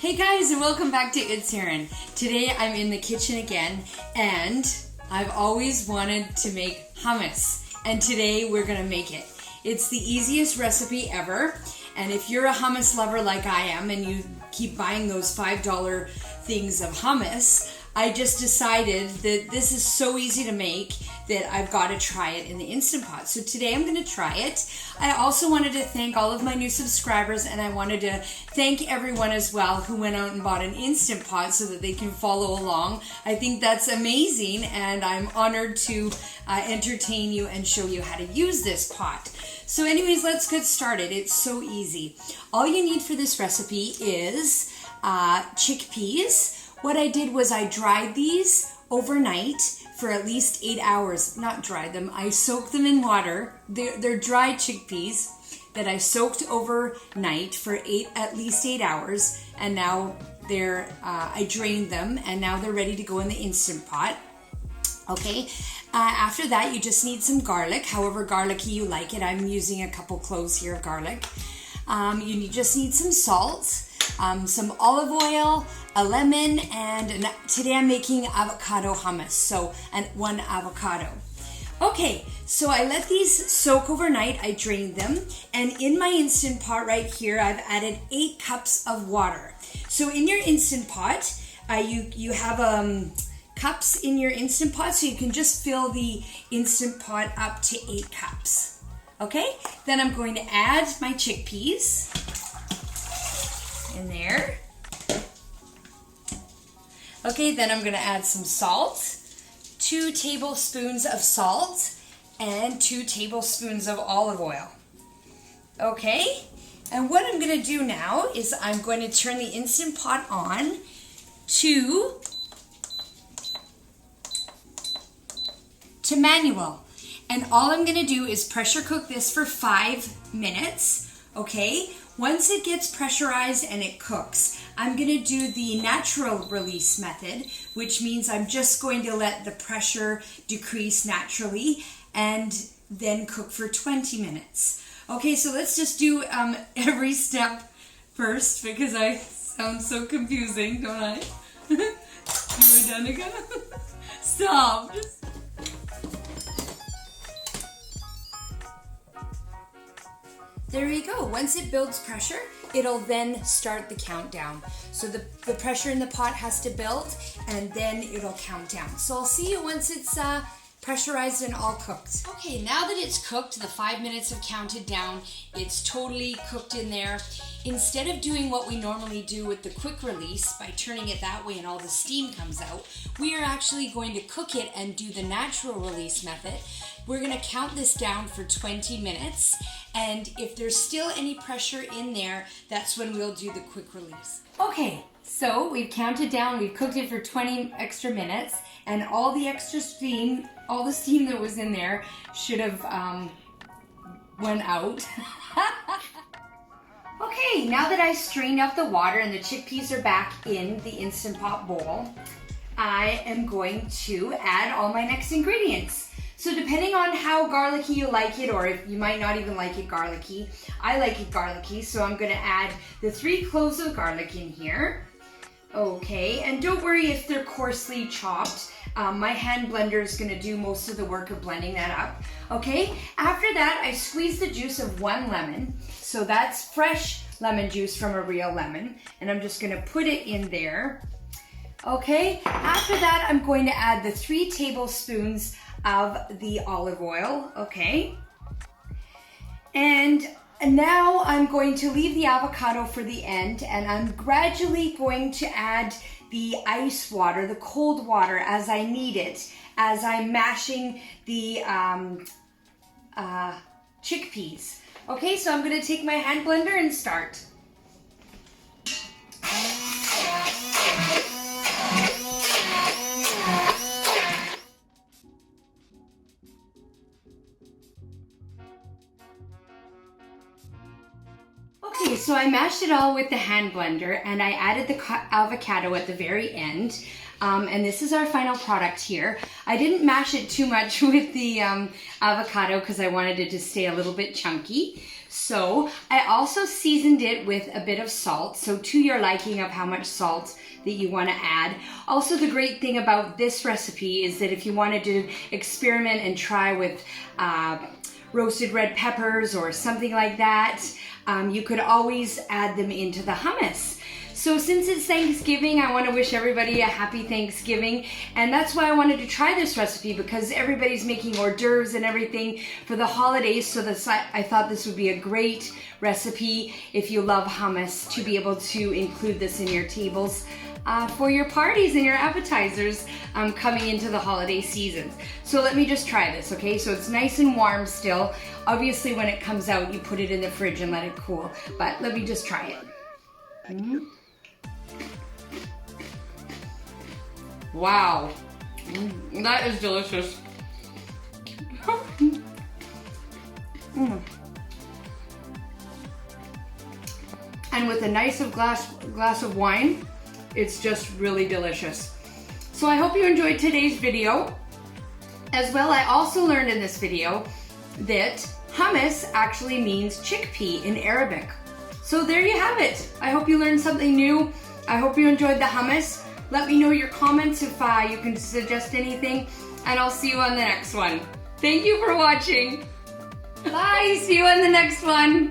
Hey guys, and welcome back to It's Erin. Today I'm in the kitchen again, and I've always wanted to make hummus, and today we're gonna make it. It's the easiest recipe ever, and if you're a hummus lover like I am and you keep buying those $5 things of hummus, I just decided that this is so easy to make that I've got to try it in the Instant Pot. So today I'm going to try it. I also wanted to thank all of my new subscribers, and I wanted to thank everyone as well who went out and bought an Instant Pot so that they can follow along. I think that's amazing, and I'm honored to entertain you and show you how to use this pot. So anyways, let's get started. It's so easy. All you need for this recipe is chickpeas. What I did was I dried these overnight for at least 8 hours. Not dried them, I soaked them in water. They're dried chickpeas that I soaked overnight for at least 8 hours, and now I drained them, and now they're ready to go in the Instant Pot. Okay, after that you just need some garlic, however garlicky you like it. I'm using a couple cloves here of garlic. You just need some salt, some olive oil, a lemon, and today I'm making avocado hummus, so one avocado. Okay, so I let these soak overnight. I drained them, and in my Instant Pot right here I've added 8 cups of water. So in your Instant Pot, you have cups in your Instant Pot, so you can just fill the Instant Pot up to 8 cups. Okay, then I'm going to add my chickpeas in there. Okay, then I'm going to add some salt, 2 tablespoons of salt, and 2 tablespoons of olive oil. Okay, and what I'm going to do now is I'm going to turn the Instant Pot on to manual. And all I'm going to do is pressure cook this for 5 minutes, okay? Once it gets pressurized and it cooks, I'm going to do the natural release method, which means I'm just going to let the pressure decrease naturally and then cook for 20 minutes. Okay, so let's just do every step first because I sound so confusing, don't I? You are done again? Stop. There you go. Once it builds pressure, it'll then start the countdown. So the pressure in the pot has to build, and then it'll count down. So I'll see you once it's pressurized and all cooked. Okay, now that it's cooked, the 5 minutes have counted down. It's totally cooked in there. Instead of doing what we normally do with the quick release by turning it that way and all the steam comes out, we are actually going to cook it and do the natural release method. We're going to count this down for 20 minutes, and if there's still any pressure in there, that's when we'll do the quick release. Okay, so we've counted down, we've cooked it for 20 extra minutes, and all the extra steam, all the steam that was in there should have went out. Okay, now that I strained out the water and the chickpeas are back in the Instant Pot bowl, I am going to add all my next ingredients. So depending on how garlicky you like it, or if you might not even like it garlicky, I like it garlicky, so I'm going to add the 3 cloves of garlic in here. Okay, and don't worry if they're coarsely chopped. My hand blender is going to do most of the work of blending that up. Okay, after that I squeeze the juice of 1 lemon. So that's fresh lemon juice from a real lemon, and I'm just going to put it in there. Okay, after that I'm going to add the 3 tablespoons of the olive oil, okay? And now I'm going to leave the avocado for the end, and I'm gradually going to add the ice water, the cold water, as I need it, as I'm mashing the chickpeas. Okay, so I'm going to take my hand blender and start. Okay, so I mashed it all with the hand blender, and I added the avocado at the very end. And this is our final product here. I didn't mash it too much with the avocado because I wanted it to stay a little bit chunky. So I also seasoned it with a bit of salt, so to your liking of how much salt that you want to add. Also, the great thing about this recipe is that if you wanted to experiment and try with roasted red peppers or something like that, you could always add them into the hummus. So since it's Thanksgiving, I want to wish everybody a happy Thanksgiving, and that's why I wanted to try this recipe, because everybody's making hors d'oeuvres and everything for the holidays, so I thought this would be a great recipe if you love hummus, to be able to include this in your tables for your parties and your appetizers coming into the holiday season. So let me just try this, okay? So it's nice and warm still. Obviously when it comes out, you put it in the fridge and let it cool, but let me just try it. Wow, that is delicious. And with a nice glass of wine, it's just really delicious. So I hope you enjoyed today's video. As well, I also learned in this video that hummus actually means chickpea in Arabic. So there you have it. I hope you learned something new. I hope you enjoyed the hummus. Let me know your comments if you can suggest anything, and I'll see you on the next one. Thank you for watching. Bye, see you on the next one.